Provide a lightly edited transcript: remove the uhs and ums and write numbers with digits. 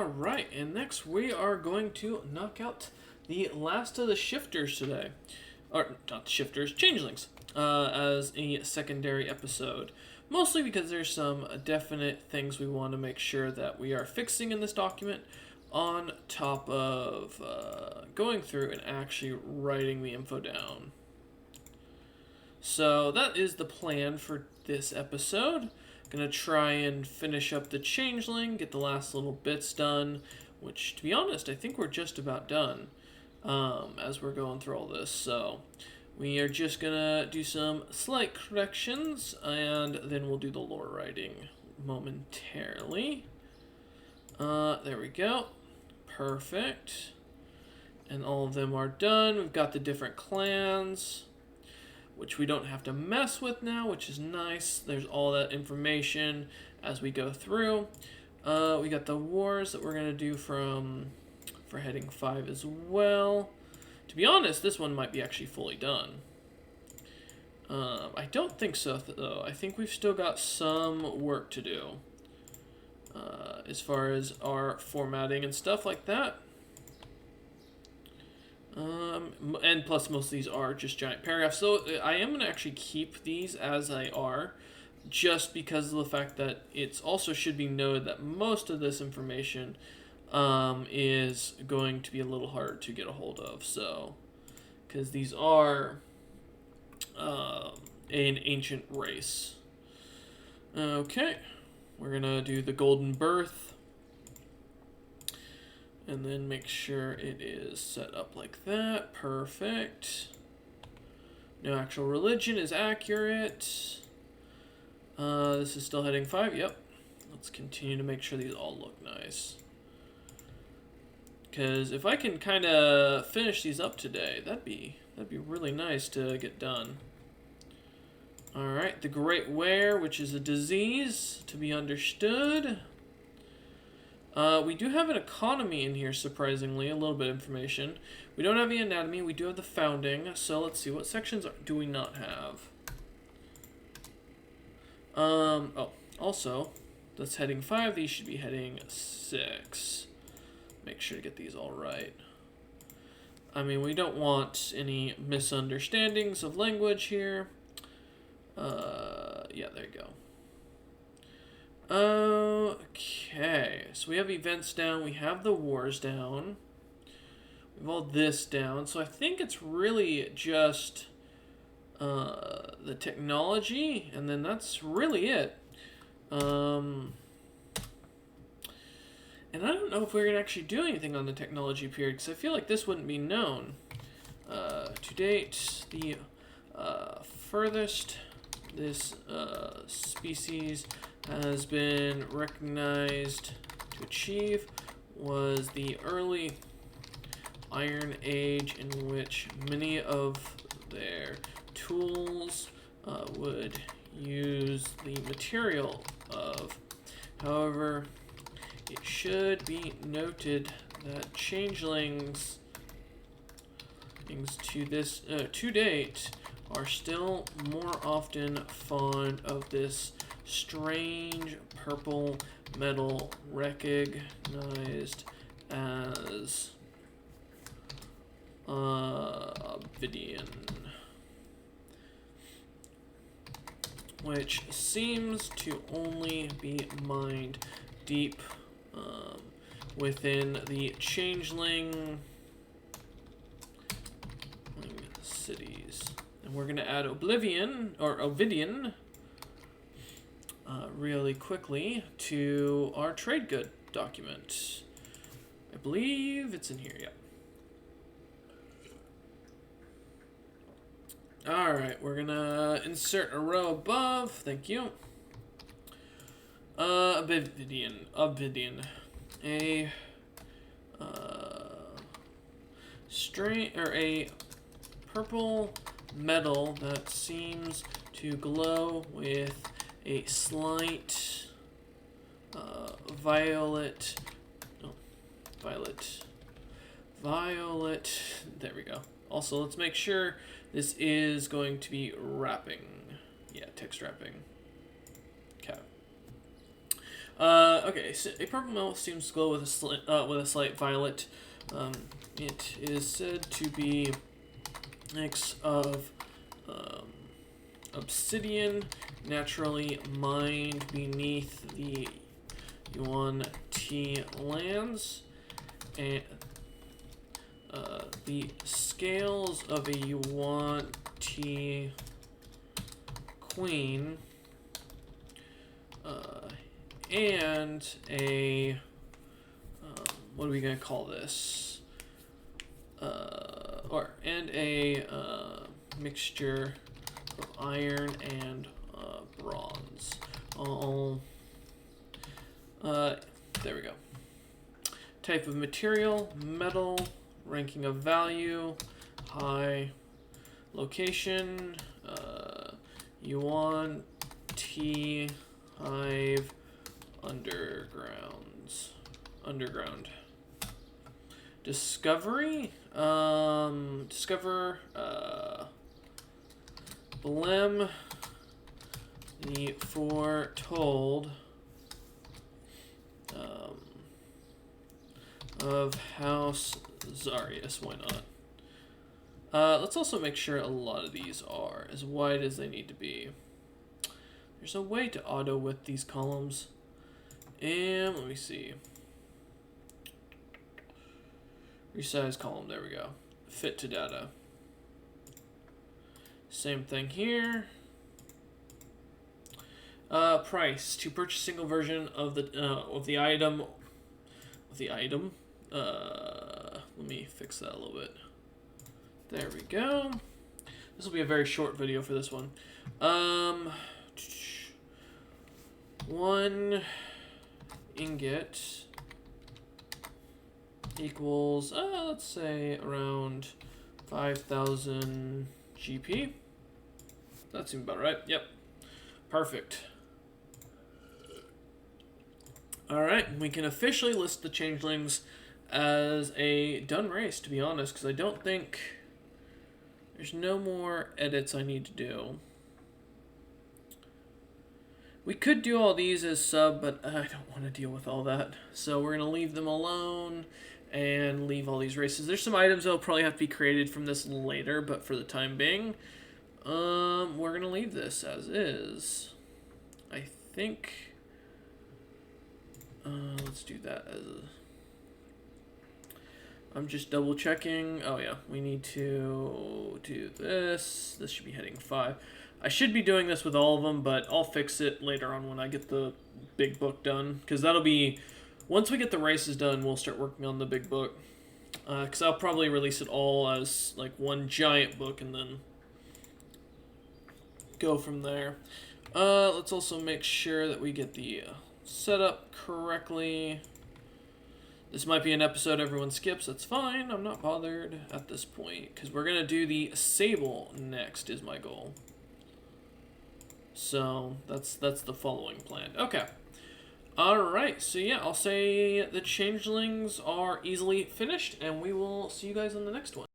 Alright, and next we are going to knock out the last of the shifters today. Or, not shifters, changelings, as a secondary episode. Mostly because there's some definite things we want to make sure that we are fixing in this document, on top of going through and actually writing the info down. So that is the plan for this episode. Gonna try and finish up the changeling, get the last little bits done, which, to be honest, I think we're just about done as we're going through all this. So we are just gonna do some slight corrections, and then we'll do the lore writing momentarily. There we go. Perfect. And all of them are done. We've got the different clans, which we don't have to mess with now, which is nice. There's all that information as we go through. We got the wars that we're going to do for heading 5 as well. To be honest, this one might be actually fully done. I don't think so, though. I think we've still got some work to do as far as our formatting and stuff like that. And plus most of these are just giant paragraphs. So I am going to actually keep these as they are, just because of the fact that it's also should be noted that most of this information is going to be a little hard to get a hold of. So, because these are an ancient race. Okay, we're going to do the golden birth. And then make sure it is set up like that. Perfect. No actual religion is accurate. This is still heading 5. Yep. Let's continue to make sure these all look nice. Because if I can kind of finish these up today, that'd be really nice to get done. All right, the Great Wear, which is a disease to be understood. We do have an economy in here, surprisingly, a little bit of information. We don't have the anatomy, we do have the founding, so let's see, what sections do we not have? Oh, also, that's heading 5, these should be heading 6. Make sure to get these all right. I mean, we don't want any misunderstandings of language here. Yeah, there you go. Okay, so we have events down, we have the wars down, we have all this down, so I think it's really just the technology, and then that's really it. And I don't know if we're going to actually do anything on the technology period, because I feel like this wouldn't be known. To date, the furthest this species has been recognized to achieve was the early Iron Age, in which many of their tools would use the material of. However, it should be noted that changelings to date are still more often fond of this strange purple metal recognized as obsidian, which seems to only be mined deep within the changeling cities. And we're going to add oblivion, or ovidian, really quickly to our trade good document. I believe it's in here, yeah. Alright, we're going to insert a row above. Thank you. Oblivion. A a purple metal that seems to glow with a slight violet. There we go. Also, let's make sure this is going to be wrapping. Yeah, text wrapping. Okay. Okay, so a purple melt seems to glow with a slight violet. It is said to be mix of um, obsidian naturally mined beneath the Yuan T lands, and the scales of a Yuan T queen, and a what are we gonna call this? And a mixture of iron and bronze. All there we go. Type of material, metal. Ranking of value, high. Location, Yuan T Hive underground. Discovery, discover Blem, the foretold of House Zarius. Why not? Let's also make sure a lot of these are as wide as they need to be. There's a way to auto width these columns. And let me see. Resize column, there we go. Fit to data. Same thing here. Price to purchase single version of the item. Let me fix that a little bit. There we go. This will be a very short video for this one. 1 ingot equals, let's say around 5,000 GP. That seems about right. Yep. Perfect. Alright, we can officially list the changelings as a done race, to be honest, because I don't think there's no more edits I need to do. We could do all these as sub, but I don't want to deal with all that. So we're going to leave them alone and leave all these races. There's some items that will probably have to be created from this later, but for the time being, we're going to leave this as is. I think... let's do that as a... I'm just double checking. Oh yeah, we need to do this. This should be heading 5. I should be doing this with all of them, but I'll fix it later on when I get the big book done. Because that'll be... Once we get the races done, we'll start working on the big book. Because I'll probably release it all as like one giant book and then go from there. Let's also make sure that we get the setup correctly. This might be an episode everyone skips. That's fine. I'm not bothered at this point. Because we're going to do the Sable next is my goal. So that's the following plan. Okay. Alright, so yeah, I'll say the changelings are easily finished, and we will see you guys on the next one.